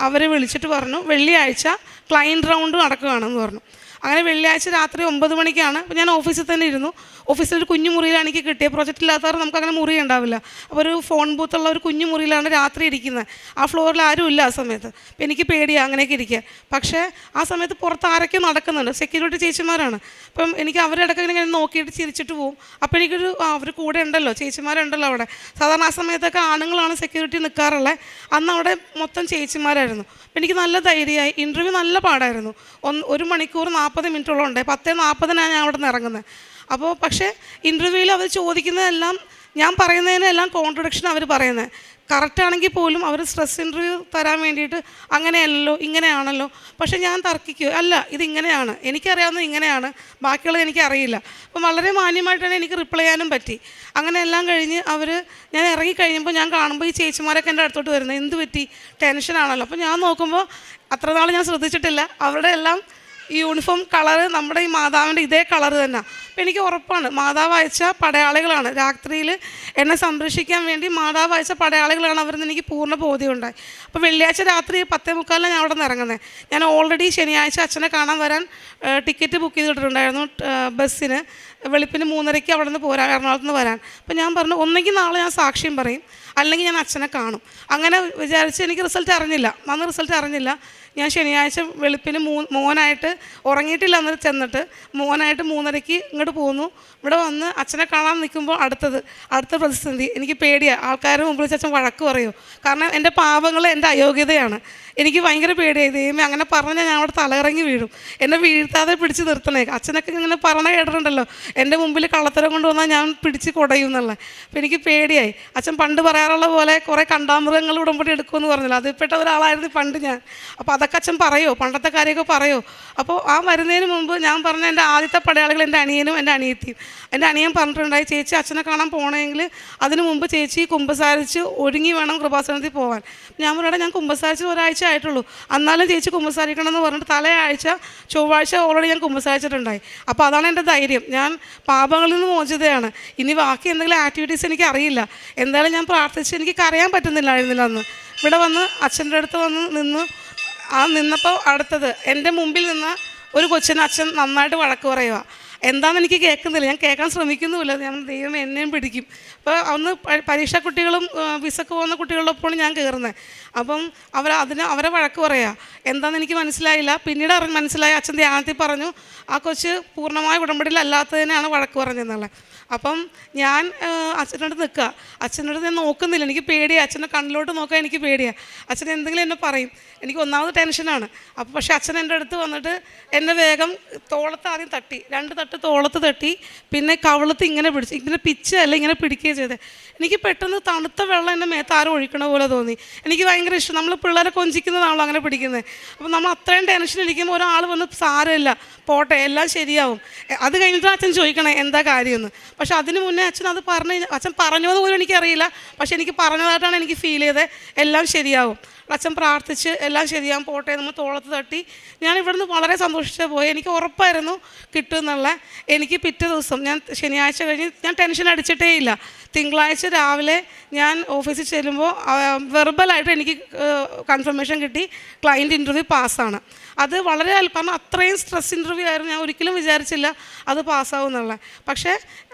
Speaker 3: അവരെ വിളിച്ചിട്ട് പറഞ്ഞു, വെള്ളിയാഴ്ച ക്ലയൻറ്റ് റൗണ്ട് നടക്കുകയാണെന്ന് പറഞ്ഞു. അങ്ങനെ വെള്ളിയാഴ്ച രാത്രി 9 മണിക്കാണ്. അപ്പോൾ ഞാൻ ഓഫീസിൽ തന്നെ ഇരുന്നു. ഓഫീസിലൊരു കുഞ്ഞു മുറിയിലാണ് എനിക്ക് കിട്ടിയത്. പ്രൊജക്റ്റ് ഇല്ലാത്തവർ നമുക്കങ്ങനെ മുറി ഉണ്ടാവില്ല. അപ്പോൾ ഒരു ഫോൺ ബൂത്തുള്ള ഒരു കുഞ്ഞു മുറിയിലാണ് രാത്രി ഇരിക്കുന്നത്. ആ ഫ്ലോറിൽ ആരും ഇല്ല ആ സമയത്ത്. അപ്പോൾ എനിക്ക് പേടിയാണ് അങ്ങനെയൊക്കെ ഇരിക്കുക. പക്ഷേ ആ സമയത്ത് പുറത്ത് ആരൊക്കെ നടക്കുന്നുണ്ട്, സെക്യൂരിറ്റി ചേച്ചിമാരാണ്. അപ്പം എനിക്ക് അവരുടെ ഇടയ്ക്ക് ഇങ്ങനെ നോക്കിയിട്ട് ചിരിച്ചിട്ട് പോകും. അപ്പോൾ എനിക്കൊരു അവർ കൂടെ ഉണ്ടല്ലോ, ചേച്ചിമാരുണ്ടല്ലോ അവിടെ. സാധാരണ ആ സമയത്തൊക്കെ ആണുങ്ങളാണ് സെക്യൂരിറ്റി നിൽക്കാറുള്ളത്. അന്ന് അവിടെ മൊത്തം ചേച്ചിമാരായിരുന്നു. അപ്പോൾ എനിക്ക് നല്ല ധൈര്യമായി. ഇൻ്റർവ്യൂ നല്ല പാടായിരുന്നു. 1 മണിക്കൂർ 40 മിനിറ്റോളം ഉണ്ട്. 10:40 ഞാൻ അവിടെ നിന്ന് ഇറങ്ങുന്നത്. അപ്പോൾ പക്ഷേ ഇൻ്റർവ്യൂവിൽ അവർ ചോദിക്കുന്നതെല്ലാം, ഞാൻ പറയുന്നതിനെല്ലാം കോൺട്രഡിക്ഷൻ അവർ പറയുന്നത്. കറക്റ്റാണെങ്കിൽ പോലും അവർ സ്ട്രെസ് ഇൻ്റർവ്യൂ തരാൻ വേണ്ടിയിട്ട് അങ്ങനെയല്ലോ ഇങ്ങനെയാണല്ലോ. പക്ഷേ ഞാൻ തർക്കിക്കുക, അല്ല ഇതിങ്ങനെയാണ്, എനിക്കറിയാവുന്നത് ഇങ്ങനെയാണ്, ബാക്കിയുള്ളത് എനിക്കറിയില്ല. അപ്പം വളരെ മാന്യമായിട്ട് തന്നെ എനിക്ക് റിപ്ലൈ ചെയ്യാനും പറ്റി. അങ്ങനെ എല്ലാം കഴിഞ്ഞ് ഞാൻ ഇറങ്ങിക്കഴിയുമ്പോൾ ഞാൻ കാണുമ്പോൾ ഈ ചേച്ചിമാരൊക്കെ എൻ്റെ അടുത്തോട്ട് വരുന്നത്, എന്ത് പറ്റി, ടെൻഷനാണല്ലോ. അപ്പോൾ ഞാൻ നോക്കുമ്പോൾ അത്ര നാൾ ഞാൻ ശ്രദ്ധിച്ചിട്ടില്ല, അവരുടെ എല്ലാം ഈ യൂണിഫോം കളറ് നമ്മുടെ ഈ മാതാവിൻ്റെ ഇതേ കളറ് തന്നെ. അപ്പോൾ എനിക്ക് ഉറപ്പാണ് മാതാവ് അയച്ച പടയാളികളാണ്, രാത്രിയിൽ എന്നെ സംരക്ഷിക്കാൻ വേണ്ടി മാതാവ് അയച്ച പടയാളികളാണ് അവരെന്ന് എനിക്ക് പൂർണ്ണ ബോധ്യമുണ്ടായി. അപ്പോൾ വെള്ളിയാഴ്ച രാത്രി 10:45 ഞാൻ അവിടെ നിന്ന് ഇറങ്ങുന്നത്. ഞാൻ ഓൾറെഡി ശനിയാഴ്ച അച്ഛനെ കാണാൻ വരാൻ ടിക്കറ്റ് ബുക്ക് ചെയ്തിട്ടുണ്ടായിരുന്നു ബസ്സിന്. വെളുപ്പിന് 3:30 അവിടെ നിന്ന് പോരാൻ, എറണാകുളത്ത് നിന്ന് വരാൻ. അപ്പോൾ ഞാൻ പറഞ്ഞു, ഒന്നെങ്കിൽ നാളെ ഞാൻ സാക്ഷ്യം പറയും, അല്ലെങ്കിൽ ഞാൻ അച്ഛനെ കാണും. അങ്ങനെ വിചാരിച്ച് എനിക്ക് റിസൾട്ട് അറിഞ്ഞില്ല. ഞാൻ ശനിയാഴ്ച വെളുപ്പിന് മോനായിട്ട് ഉറങ്ങിയിട്ടില്ല, അന്നേരം ചെന്നിട്ട് മോനായിട്ട് 3:30 ഇങ്ങോട്ട് പോന്നു. ഇവിടെ വന്ന് അച്ഛനെ കാണാൻ നിൽക്കുമ്പോൾ അടുത്ത പ്രതിസന്ധി. എനിക്ക് പേടിയാണ്, ആൾക്കാരുടെ മുമ്പിൽ വെച്ച് അച്ഛൻ വഴക്ക് പറയുമോ, കാരണം എൻ്റെ പാപങ്ങൾ എൻ്റെ അയോഗ്യതയാണ്. എനിക്ക് ഭയങ്കര പേടിയായി. ദൈവമേ അങ്ങനെ പറഞ്ഞാൽ ഞാൻ അവിടെ തലയിറങ്ങി വീഴും, എന്നെ വീഴ്ത്താതെ പിടിച്ച് നിർത്തണേ. അച്ഛനൊക്കെ ഇങ്ങനെ പറഞ്ഞ കേട്ടിട്ടുണ്ടല്ലോ, എൻ്റെ മുമ്പിൽ കള്ളത്തരം കൊണ്ടുവന്നാൽ ഞാൻ പിടിച്ച് കുടയും എന്നുള്ളത്. അപ്പോൾ എനിക്ക് പേടിയായി. അച്ഛൻ പണ്ട് പറയാറുള്ള പോലെ കുറേ കണ്ടാമൃഗങ്ങൾ ഉടമ്പടി എടുക്കുമെന്ന് പറഞ്ഞില്ല, അതിൽപ്പെട്ട ഒരാളായിരുന്നു പണ്ട് ഞാൻ. അപ്പോൾ അതൊക്കെ അച്ഛൻ പറയുമോ, പണ്ടത്തെ കാര്യമൊക്കെ പറയുമോ? അപ്പോൾ ആ വരുന്നതിന് മുമ്പ് ഞാൻ പറഞ്ഞ എൻ്റെ ആദ്യത്തെ പടയാളികൾ എൻ്റെ അനിയനും എൻ്റെ അനിയത്തിയും. എൻ്റെ അനിയൻ പറഞ്ഞിട്ടുണ്ടായി, ചേച്ചി അച്ഛനെ കാണാൻ പോകണമെങ്കിൽ അതിന് മുമ്പ് ചേച്ചി കുമ്പസാരിച്ച് ഒരുങ്ങി വേണം കൃപാസനത്തിൽ പോകാൻ. ഞാൻ പറയട്ടെ, ഞാൻ കുമ്പസാരിച്ച് ഒരാഴ്ച ആയിട്ടുള്ളൂ, എന്നാലും ചേച്ചി കുമ്പസാരിക്കണം എന്ന് പറഞ്ഞിട്ട് തലയാഴ്ച ചൊവ്വാഴ്ച ഓൾറെഡി ഞാൻ കുമ്പസാരിച്ചിട്ടുണ്ടായി. അപ്പോൾ അതാണ് എൻ്റെ ധൈര്യം, ഞാൻ പാപങ്ങളിൽ നിന്ന് മോചിതയാണ്. ഇനി ബാക്കി എന്തെങ്കിലും ആക്ടിവിറ്റീസ് എനിക്ക് അറിയില്ല. എന്തായാലും ഞാൻ പ്രാർത്ഥിച്ച് എനിക്ക് കരയാൻ പറ്റുന്നില്ലായിരുന്നില്ല അന്ന്. ഇവിടെ വന്ന് അച്ഛൻ്റെ അടുത്ത് നിന്നപ്പോൾ അടുത്തത് എൻ്റെ മുമ്പിൽ നിന്ന ഒരു കൊച്ചിന് അച്ഛൻ നന്നായിട്ട് വഴക്ക് പറയുക. എന്താണെന്ന് എനിക്ക് കേൾക്കുന്നില്ല, ഞാൻ കേൾക്കാൻ ശ്രമിക്കുന്നുമില്ല. ഞാൻ ദൈവം എന്നെയും പിടിക്കും. അപ്പോൾ അന്ന് പരീക്ഷാ കുട്ടികളും വിസക്ക് പോകുന്ന കുട്ടികളോടൊപ്പമാണ് ഞാൻ കയറുന്നത്. അപ്പം അവരെ വഴക്ക് പറയുക. എന്താണെന്ന് എനിക്ക് മനസ്സിലായില്ല. പിന്നീട് മനസ്സിലായി, അച്ഛൻ ധ്യാനത്തിൽ പറഞ്ഞു ആ കൊച്ച് പൂർണ്ണമായ ഉടമ്പടിയിലല്ലാത്തതിനാണ് വഴക്ക് പറഞ്ഞതെന്നുള്ളത്. അപ്പം ഞാൻ അച്ഛൻ്റെ അടുത്ത് നിൽക്കുക, അച്ഛൻ്റെ അടുത്ത് ഞാൻ നോക്കുന്നില്ല, എനിക്ക് പേടിയാണ്. അച്ഛൻ്റെ കണ്ണിലോട്ട് നോക്കാൻ എനിക്ക് പേടിയാണ്. അച്ഛൻ എന്തെങ്കിലും എന്നെ പറയും, എനിക്ക് ഒന്നാമത് ടെൻഷനാണ്. അപ്പോൾ പക്ഷേ അച്ഛൻ എൻ്റെ അടുത്ത് വന്നിട്ട് എന്നെ വേഗം തോളത്ത് ആദ്യം തട്ടി, 2 തട്ട് തോളത്ത് തട്ടി, പിന്നെ കവിളത്ത് ഇങ്ങനെ പിടിച്ച്, ഇങ്ങനെ പിച്ചല്ല ഇങ്ങനെ പിടിക്കുകയും ചെയ്തത്. എനിക്ക് പെട്ടെന്ന് തണുത്ത വെള്ളം എൻ്റെ മേത്ത് ആരും ഒഴിക്കണ പോലെ തോന്നി. എനിക്ക് ഭയങ്കര ഇഷ്ടം, നമ്മൾ പിള്ളേരെ കൊഞ്ചിക്കുന്നതാണല്ലോ അങ്ങനെ പിടിക്കുന്നത്. അപ്പോൾ നമ്മൾ അത്രയും ടെൻഷൻ ഇരിക്കുമ്പോൾ ഒരാൾ വന്ന് സാരമില്ല പോട്ടെ, എല്ലാം ശരിയാവും. അത് കഴിഞ്ഞിട്ട് അച്ഛൻ ചോദിക്കണേ എന്താ കാര്യമെന്ന്. പക്ഷെ അതിന് മുന്നേ അച്ഛൻ അത് അച്ഛൻ പറഞ്ഞത് പോലും എനിക്കറിയില്ല. പക്ഷെ എനിക്ക് പറഞ്ഞതായിട്ടാണ് എനിക്ക് ഫീൽ ചെയ്തത് എല്ലാം ശരിയാവും. അച്ഛൻ പ്രാർത്ഥിച്ച് എല്ലാം ശരിയാകും പോട്ടെ നമ്മൾ തോളത്ത് തട്ടി. ഞാൻ ഇവിടുന്ന് വളരെ സന്തോഷിച്ച് പോയി. എനിക്ക് ഉറപ്പായിരുന്നു കിട്ടുമെന്നുള്ള. എനിക്ക് പിറ്റേ ദിവസം ഞാൻ ശനിയാഴ്ച കഴിഞ്ഞ് ഞാൻ ടെൻഷൻ അടിച്ചിട്ടേ ഇല്ല. തിങ്കളാഴ്ച രാവിലെ ഞാൻ ഓഫീസിൽ ചെല്ലുമ്പോൾ വെർബലായിട്ട് എനിക്ക് കൺഫർമേഷൻ കിട്ടി, ക്ലയൻറ്റ് ഇൻ്റർവ്യൂ പാസ്സാണ്. അത് വളരെ കാരണം അത്രയും സ്ട്രെസ് ഇൻ്റർവ്യൂ ആയിരുന്നു. ഞാൻ ഒരിക്കലും വിചാരിച്ചില്ല അത് പാസ്സാവും എന്നുള്ളത്. പക്ഷേ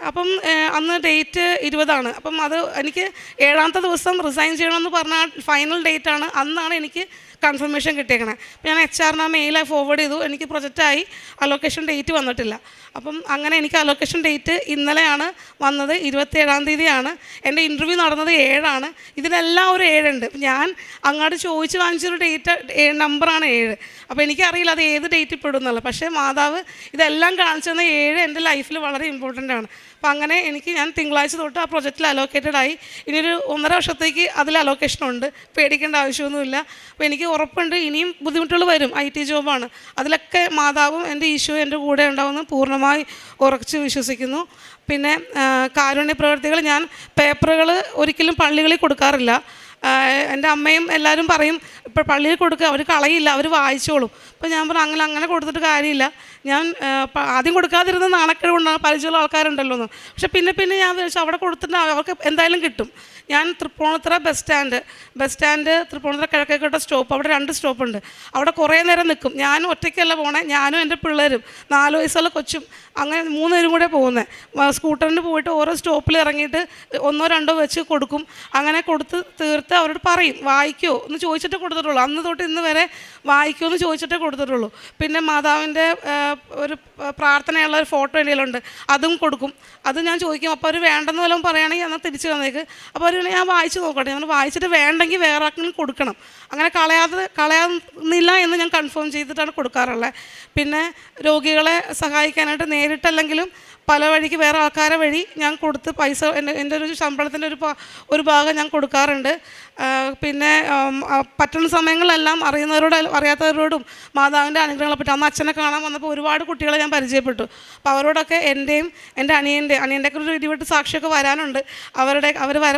Speaker 3: അപ്പം അന്ന് ഡേറ്റ് 20ആണ്. അപ്പം അത് എനിക്ക് 7ാമത്തെ ദിവസം റിസൈൻ ചെയ്യണമെന്ന് പറഞ്ഞ ഫൈനൽ ഡേറ്റാണ്. അന്നാണ് എനിക്ക് കൺഫർമേഷൻ കിട്ടിയേക്കണേ. അപ്പോൾ ഞാൻ HR ആ മെയിൽ ഫോർവേഡ് ചെയ്തു. എനിക്ക് പ്രൊജക്റ്റായി, അലോക്കേഷൻ ഡേറ്റ് വന്നിട്ടില്ല. അപ്പം അങ്ങനെ എനിക്ക് അലോക്കേഷൻ ഡേറ്റ് ഇന്നലെയാണ് വന്നത്, 27ാം തീയതിയാണ്. എൻ്റെ ഇൻ്റർവ്യൂ നടന്നത് 7ആണ്. ഇതിനെല്ലാം ഒരു 7 ഉണ്ട്. ഞാൻ അങ്ങോട്ട് ചോദിച്ച് വാങ്ങിച്ചൊരു ഡേറ്റ് നമ്പറാണ് 7. അപ്പോൾ എനിക്കറിയില്ല അത് ഏത് ഡേറ്റിൽ പെടും എന്നുള്ളത്. പക്ഷേ മാതാവ് ഇതെല്ലാം കാണിച്ചു തന്ന 7 എൻ്റെ ലൈഫിൽ വളരെ ഇമ്പോർട്ടൻ്റ് ആണ്. അപ്പോൾ അങ്ങനെ ഞാൻ തിങ്കളാഴ്ച തൊട്ട് ആ പ്രൊജക്റ്റിൽ അലോക്കേറ്റഡ് ആയി. ഇനിയൊരു 1.5 വർഷത്തേക്ക് അതിൽ അലോക്കേഷൻ ഉണ്ട്, പേടിക്കേണ്ട ആവശ്യമൊന്നുമില്ല. അപ്പോൾ എനിക്ക് ഉറപ്പുണ്ട് ഇനിയും ബുദ്ധിമുട്ടുകൾ വരും. IT ജോബാണ്. അതിലൊക്കെ മാതാവും എൻ്റെ ഈശോയും എൻ്റെ കൂടെ ഉണ്ടാവുമെന്ന് പൂർണ്ണമായി ഉറച്ച് വിശ്വസിക്കുന്നു. പിന്നെ കാരുണ്യ പ്രവർത്തികൾ, ഞാൻ പേപ്പറുകൾ ഒരിക്കലും പള്ളികളിൽ കൊടുക്കാറില്ല. എൻ്റെ അമ്മയും എല്ലാവരും പറയും ഇപ്പോൾ പള്ളിയിൽ കൊടുക്കുക, അവർ കളയില്ല, അവർ വായിച്ചോളും. അപ്പോൾ ഞാൻ പറഞ്ഞു അങ്ങനെ കൊടുത്തിട്ട് കാര്യമില്ല. ഞാൻ ആദ്യം കൊടുക്കാതിരുന്ന നാണക്കേട് കൊണ്ടാണ്, പരിചയമുള്ള ആൾക്കാരുണ്ടല്ലോ എന്ന്. പക്ഷെ പിന്നെ ഞാൻ വിചാരിച്ചു അവിടെ കൊടുത്തിട്ട് അവർക്ക് എന്തായാലും കിട്ടും. ഞാൻ Tripunithura bus stand Tripunithura Kizhakkekotta stop, അവിടെ 2 സ്റ്റോപ്പുണ്ട്. അവിടെ കുറേ നേരം നിൽക്കും. ഞാനും ഒറ്റയ്ക്കല്ല പോണേ, ഞാനും എൻ്റെ പിള്ളേരും 4 വയസ്സുള്ള കൊച്ചും, അങ്ങനെ 3 പേരും കൂടെ പോകുന്നത്. സ്കൂട്ടറിന് പോയിട്ട് ഓരോ സ്റ്റോപ്പിൽ ഇറങ്ങിയിട്ട് 1 2 വെച്ച് കൊടുക്കും. അങ്ങനെ കൊടുത്ത് തീർത്ത് അവരോട് പറയും വായിക്കുമോ എന്ന് ചോദിച്ചിട്ടേ കൊടുത്തിട്ടുള്ളൂ. അന്ന് തൊട്ട് ഇന്ന് വരെ വായിക്കുമോ എന്ന് ചോദിച്ചിട്ടേ കൊടുത്തിട്ടുള്ളൂ. പിന്നെ മാതാവിൻ്റെ ഒരു പ്രാർത്ഥനയുള്ള ഒരു ഫോട്ടോ എന്തെങ്കിലുമുണ്ട്, അതും കൊടുക്കും. അത് ഞാൻ ചോദിക്കും. അപ്പോൾ അവർ വേണ്ടെന്ന് വല്ലതും പറയുകയാണെങ്കിൽ എന്നാൽ തിരിച്ച് തന്നേക്ക്. അപ്പോൾ അവർ ഞാൻ വായിച്ച് നോക്കട്ടെ, ഞാൻ വായിച്ചിട്ട് വേണ്ടെങ്കിൽ വേറെ ആർക്കെങ്കിലും കൊടുക്കണം. അങ്ങനെ കളയാന്നില്ല എന്ന് ഞാൻ കൺഫേം ചെയ്തിട്ടാണ് കൊടുക്കാറുള്ളത്. പിന്നെ രോഗികളെ സഹായിക്കാനായിട്ട് നേരിട്ടല്ലെങ്കിലും പല വഴിക്ക് വേറെ ആൾക്കാരെ വഴി ഞാൻ കൊടുത്ത് പൈസ എൻ്റെ ഒരു ശമ്പളത്തിൻ്റെ ഒരു ഭാഗം ഞാൻ കൊടുക്കാറുണ്ട്. പിന്നെ പറ്റുന്ന സമയങ്ങളിലെല്ലാം അറിയാത്തവരോടും മാതാവിൻ്റെ അനുഗ്രഹങ്ങളെ പറ്റി, അന്ന് അച്ഛനെ കാണാൻ വന്നപ്പോൾ ഒരുപാട് കുട്ടികളെ ഞാൻ പരിചയപ്പെട്ടു. അപ്പോൾ അവരോടൊക്കെ എൻ്റെയും എൻ്റെ അനിയൻ്റെയൊക്കെ ഒരു ഇടിവെട്ട് സാക്ഷിയൊക്കെ വരാനുണ്ട്. അവർ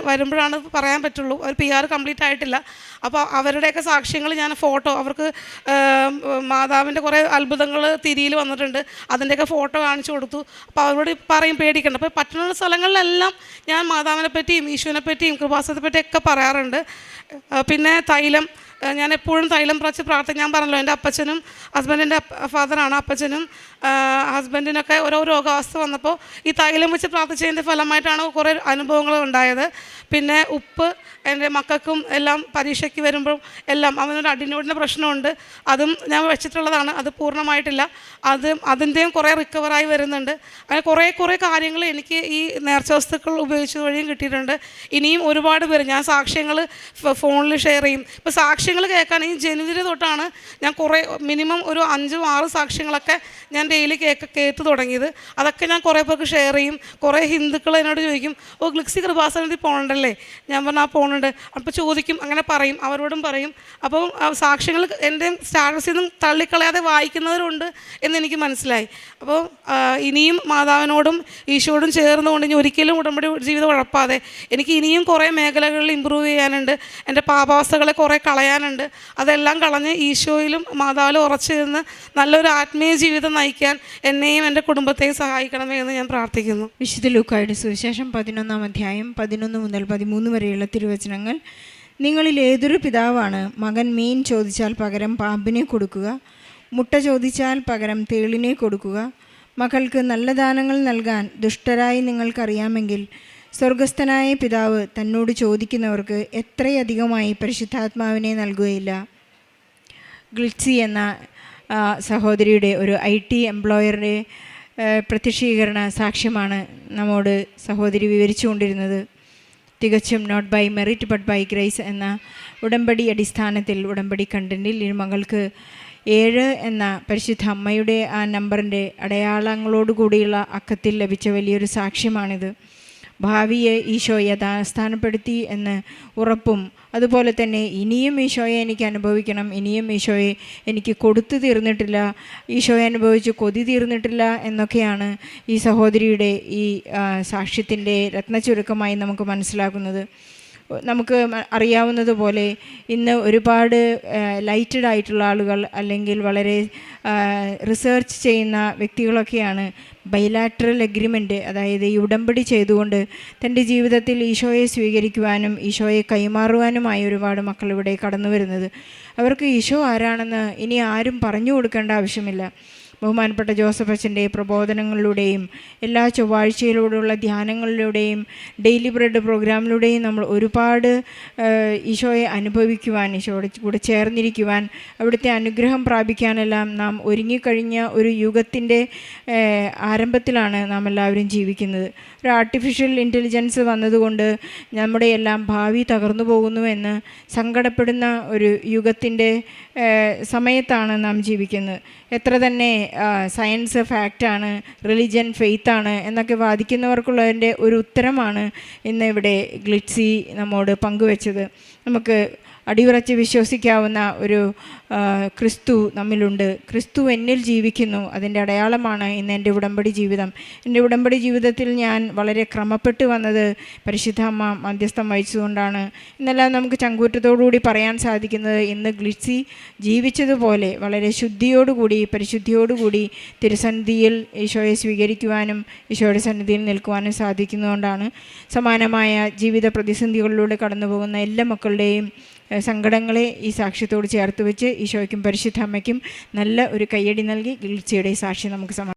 Speaker 3: വരുമ്പോഴാണ് പറയാൻ പറ്റുള്ളൂ. അവർ PR കംപ്ലീറ്റ് ആയിട്ടില്ല. അപ്പോൾ അവരുടെയൊക്കെ സാക്ഷ്യങ്ങൾ ഞാൻ ഫോട്ടോ, അവർക്ക് മാതാവിൻ്റെ കുറേ അത്ഭുതങ്ങൾ തിരിയിൽ വന്നിട്ടുണ്ട്, അതിൻ്റെയൊക്കെ ഫോട്ടോ കാണിച്ചു കൊടുത്തു. അപ്പോൾ അവരോട് പറയും പേടിക്കണ്ട. അപ്പോൾ പറ്റുന്ന സ്ഥലങ്ങളിലെല്ലാം ഞാൻ മാതാവിനെ പറ്റിയും ഈശോനെ പറ്റിയും കൃപാസനത്തെ പറ്റിയൊക്കെ പറയാറുണ്ട്. പിന്നെ തൈലം, ഞാൻ എപ്പോഴും തൈലം പ്രാർത്ഥിക്കും. ഞാൻ പറഞ്ഞല്ലോ എൻ്റെ അപ്പച്ചനും ഹസ്ബൻഡിൻ്റെ ഫാദറാണ്. അപ്പച്ചനും ഹസ്ബൻഡിനൊക്കെ ഓരോ രോഗാവസ്ഥ വന്നപ്പോൾ ഈ തൈലം വെച്ച് പ്രാർത്ഥിച്ചതിൻ്റെ ഫലമായിട്ടാണ് കുറേ അനുഭവങ്ങൾ ഉണ്ടായത്. പിന്നെ ഉപ്പ് എൻ്റെ മക്കൾക്കും എല്ലാം പരീക്ഷയ്ക്ക് വരുമ്പോഴും എല്ലാം അവനൊരു അഡിനോയിഡിൻ്റെ പ്രശ്നമുണ്ട്, അതും ഞാൻ വെച്ചിട്ടുള്ളതാണ്. അത് പൂർണ്ണമായിട്ടില്ല, അതിൻ്റെയും കുറേ റിക്കവറായി വരുന്നുണ്ട്. അങ്ങനെ കുറേ കാര്യങ്ങൾ എനിക്ക് ഈ നേർച്ച വസ്തുക്കൾ ഉപയോഗിച്ചത് വഴിയും കിട്ടിയിട്ടുണ്ട്. ഇനിയും ഒരുപാട് പേര് ഞാൻ സാക്ഷ്യങ്ങൾ ഫോണിൽ ഷെയർ ചെയ്യും. ഇപ്പോൾ സാക്ഷ്യങ്ങൾ കേൾക്കാൻ ഈ ജനുവരി തൊട്ടാണ് ഞാൻ മിനിമം ഒരു 5-6 സാക്ഷ്യങ്ങളൊക്കെ ഞാൻ ഡെയിലി കേട്ട് തുടങ്ങിയത്. അതൊക്കെ ഞാൻ കുറേ പേർക്ക് ഷെയർ ചെയ്യും. കുറേ ഹിന്ദുക്കൾ എന്നോട് ചോദിക്കും, ഗ്ലിക്സി കൃപാസനത്തിൽ പോകണ്ടല്ലേ? ഞാൻ പറഞ്ഞാൽ പോകുന്നുണ്ട്. അപ്പോൾ ചോദിക്കും, അങ്ങനെ പറയും, അവരോടും പറയും. അപ്പോൾ സാക്ഷ്യങ്ങൾ എൻ്റെ സ്റ്റാറ്റസിൽ നിന്നും തള്ളിക്കളയാതെ വായിക്കുന്നവരുണ്ട് എന്നെനിക്ക് മനസ്സിലായി. അപ്പോൾ ഇനിയും മാതാവിനോടും ഈശോയോടും ചേർന്നുകൊണ്ട് ഇനി ഒരിക്കലും ഉടമ്പടി ജീവിതം ഉഴപ്പാതെ എനിക്ക് ഇനിയും കുറേ മേഖലകളിൽ ഇമ്പ്രൂവ് ചെയ്യാനുണ്ട്. എൻ്റെ പാപാവസ്ഥകളെ കുറേ കളയാനുണ്ട്. അതെല്ലാം കളഞ്ഞ് ഈശോയിലും മാതാവിലും ഉറച്ചു നിന്ന് നല്ലൊരു ആത്മീയ ജീവിതം നയിക്കാൻ എന്നെയും എൻ്റെ കുടുംബത്തെയും സഹായിക്കണമേ എന്ന് ഞാൻ പ്രാർത്ഥിക്കുന്നു.
Speaker 4: വിശുദ്ധ ലൂക്കായുടെ സുവിശേഷം 11-ാം അധ്യായം 11 മുതൽ 13 വരെയുള്ള തിരുവചനങ്ങൾ. നിങ്ങളിൽ ഏതൊരു പിതാവാണ് മകൻ മീൻ ചോദിച്ചാൽ പകരം പാമ്പിനെ കൊടുക്കുക, മുട്ട ചോദിച്ചാൽ പകരം തേളിനെ കൊടുക്കുക? മക്കൾക്ക് നല്ല ദാനങ്ങൾ നൽകാൻ ദുഷ്ടരായി നിങ്ങൾക്കറിയാമെങ്കിൽ സ്വർഗസ്ഥനായ പിതാവ് തന്നോട് ചോദിക്കുന്നവർക്ക് എത്രയധികമായി പരിശുദ്ധാത്മാവിനെ നൽകുകയില്ല. ഗ്ലിറ്റ്സി എന്ന സഹോദരിയുടെ ഒരു IT എംപ്ലോയറുടെ പ്രത്യക്ഷീകരണ സാക്ഷ്യമാണ് നമ്മോട് സഹോദരി വിവരിച്ചുകൊണ്ടിരുന്നത്. തികച്ചും not by merit but by grace എന്ന ഉടമ്പടി അടിസ്ഥാനത്തിൽ, ഉടമ്പടി കണ്ടൻറ്റിൽ ഈ മകൾക്ക് 7 എന്ന പരിശുദ്ധ അമ്മയുടെ ആ നമ്പറിൻ്റെ അടയാളങ്ങളോടുകൂടിയുള്ള അക്കത്തിൽ ലഭിച്ച വലിയൊരു സാക്ഷ്യമാണിത്. ഭാവിയെ ഈശോ യഥാസ്ഥാനപ്പെടുത്തി എന്ന് ഉറപ്പും, അതുപോലെ തന്നെ ഇനിയും ഈശോയെ എനിക്ക് അനുഭവിക്കണം, ഇനിയും ഈശോയെ എനിക്ക് കൊടുത്തു തീർന്നിട്ടില്ല, ഈശോയെ അനുഭവിച്ച് കൊതി തീർന്നിട്ടില്ല എന്നൊക്കെയാണ് ഈ സഹോദരിയുടെ ഈ സാക്ഷ്യത്തിൻ്റെ രത്നച്ചുരുക്കമായി നമുക്ക് മനസ്സിലാക്കുന്നത്. നമുക്ക് അറിയാവുന്നതുപോലെ ഇന്ന് ഒരുപാട് ലൈറ്റഡ് ആയിട്ടുള്ള ആളുകൾ അല്ലെങ്കിൽ വളരെ റിസർച്ച് ചെയ്യുന്ന വ്യക്തികളൊക്കെയാണ് ബൈലാറ്ററൽ എഗ്രിമെൻറ്റ്, അതായത് ഈ ഉടമ്പടി ചെയ്തുകൊണ്ട് തൻ്റെ ജീവിതത്തിൽ ഈശോയെ സ്വീകരിക്കുവാനും ഈശോയെ കൈമാറുവാനുമായി ഒരുപാട് മക്കൾ ഇവിടെ കടന്നു വരുന്നത്. അവർക്ക് ഈശോ ആരാണെന്ന് ഇനി ആരും പറഞ്ഞു കൊടുക്കേണ്ട ആവശ്യമില്ല. ബഹുമാനപ്പെട്ട ജോസഫ് അച്ഛൻ്റെ പ്രബോധനങ്ങളിലൂടെയും എല്ലാ ചൊവ്വാഴ്ചയിലൂടെയുള്ള ധ്യാനങ്ങളിലൂടെയും ഡെയിലി ബ്രെഡ് പ്രോഗ്രാമിലൂടെയും നമ്മൾ ഒരുപാട് ഈശോയെ അനുഭവിക്കുവാൻ, ഈശോയുടെ കൂടെ ചേർന്നിരിക്കുവാൻ, അവിടുത്തെ അനുഗ്രഹം പ്രാപിക്കാനെല്ലാം നാം ഒരുങ്ങിക്കഴിഞ്ഞ ഒരു യുഗത്തിൻ്റെ ആരംഭത്തിലാണ് നാം എല്ലാവരും ജീവിക്കുന്നത്. ഒരു ആർട്ടിഫിഷ്യൽ ഇൻ്റലിജൻസ് വന്നതുകൊണ്ട് നമ്മുടെ എല്ലാം ഭാവി തകർന്നു പോകുന്നുവെന്ന് സങ്കടപ്പെടുന്ന ഒരു യുഗത്തിൻ്റെ സമയത്താണ് നാം ജീവിക്കുന്നത്. എത്ര തന്നെ സയൻസ് ഫാക്റ്റാണ്, റിലിജൻ ഫെയ്ത്താണ് എന്നൊക്കെ വാദിക്കുന്നവർക്കുള്ളതിൻ്റെ ഒരു ഉത്തരമാണ് ഇന്ന് ഇവിടെ ഗ്ലിറ്റ്സി നമ്മോട് പങ്കുവച്ചത്. നമുക്ക് അടിയുറച്ച് വിശ്വസിക്കാവുന്ന ഒരു ക്രിസ്തു നമ്മിലുണ്ട്, ക്രിസ്തു എന്നിൽ ജീവിക്കുന്നു. അതിൻ്റെ അടയാളമാണ് ഇന്ന് എൻ്റെ ഉടമ്പടി ജീവിതം. എൻ്റെ ഉടമ്പടി ജീവിതത്തിൽ ഞാൻ വളരെ ക്രമപ്പെട്ട് വന്നത് പരിശുദ്ധ അമ്മ മധ്യസ്ഥം വഹിച്ചുകൊണ്ടാണ്. എന്നെല്ലാം നമുക്ക് ചങ്കൂറ്റത്തോടുകൂടി പറയാൻ സാധിക്കുന്നത് ഇന്ന് ഗ്ലിറ്റ്സി ജീവിച്ചതുപോലെ വളരെ ശുദ്ധിയോടുകൂടി, പരിശുദ്ധിയോടുകൂടി തിരുസന്നിധിയിൽ ഈശോയെ സ്വീകരിക്കുവാനും ഈശോയുടെ സന്നിധിയിൽ നിൽക്കുവാനും സാധിക്കുന്നതുകൊണ്ടാണ്. സമാനമായ ജീവിത പ്രതിസന്ധികളിലൂടെ കടന്നു പോകുന്ന എല്ലാ മക്കളുടെയും സങ്കടങ്ങളെ ഈ സാക്ഷ്യത്തോട് ചേർത്ത് വെച്ച് ഈശോയ്ക്കും പരിശുദ്ധ അമ്മയ്ക്കും നല്ല ഒരു കയ്യടി നൽകി ഗ്ലിറ്റ്സിയുടെ സാക്ഷി നമുക്ക്